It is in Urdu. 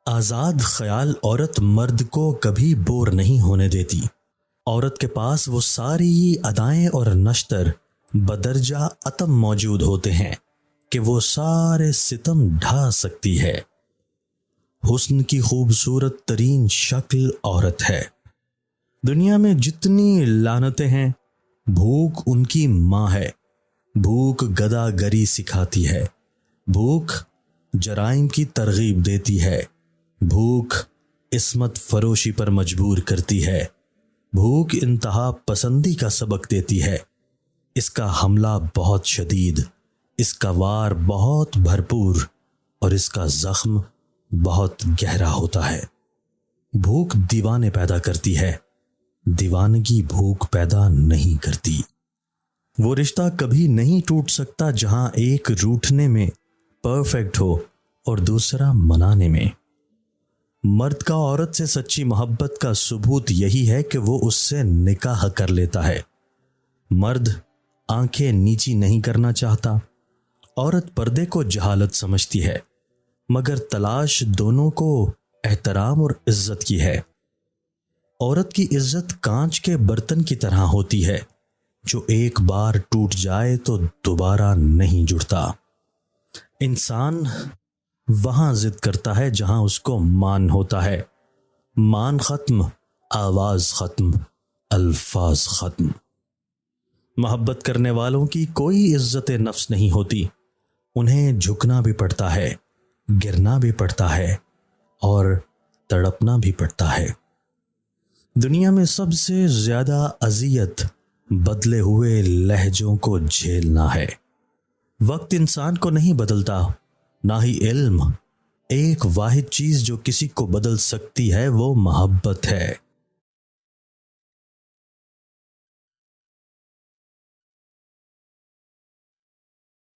آزاد خیال عورت مرد کو کبھی بور نہیں ہونے دیتی۔ عورت کے پاس وہ ساری ادائیں اور نشتر بدرجہ اتم موجود ہوتے ہیں کہ وہ سارے ستم ڈھا سکتی ہے۔ حسن کی خوبصورت ترین شکل عورت ہے۔ دنیا میں جتنی لعنتیں ہیں، بھوک ان کی ماں ہے۔ بھوک گدا گری سکھاتی ہے، بھوک جرائم کی ترغیب دیتی ہے، بھوک عصمت فروشی پر مجبور کرتی ہے، بھوک انتہا پسندی کا سبق دیتی ہے۔ اس کا حملہ بہت شدید، اس کا وار بہت بھرپور اور اس کا زخم بہت گہرا ہوتا ہے۔ بھوک دیوانے پیدا کرتی ہے، دیوانگی بھوک پیدا نہیں کرتی۔ وہ رشتہ کبھی نہیں ٹوٹ سکتا جہاں ایک روٹھنے میں پرفیکٹ ہو اور دوسرا منانے میں۔ مرد کا عورت سے سچی محبت کا ثبوت یہی ہے کہ وہ اس سے نکاح کر لیتا ہے۔ مرد آنکھیں نیچی نہیں کرنا چاہتا، عورت پردے کو جہالت سمجھتی ہے، مگر تلاش دونوں کو احترام اور عزت کی ہے۔ عورت کی عزت کانچ کے برتن کی طرح ہوتی ہے، جو ایک بار ٹوٹ جائے تو دوبارہ نہیں جڑتا۔ انسان وہاں ضد کرتا ہے جہاں اس کو مان ہوتا ہے۔ مان ختم، آواز ختم، الفاظ ختم۔ محبت کرنے والوں کی کوئی عزت نفس نہیں ہوتی، انہیں جھکنا بھی پڑتا ہے، گرنا بھی پڑتا ہے اور تڑپنا بھی پڑتا ہے۔ دنیا میں سب سے زیادہ اذیت بدلے ہوئے لہجوں کو جھیلنا ہے۔ وقت انسان کو نہیں بدلتا، نہ ہی علم۔ ایک واحد چیز جو کسی کو بدل سکتی ہے وہ محبت ہے۔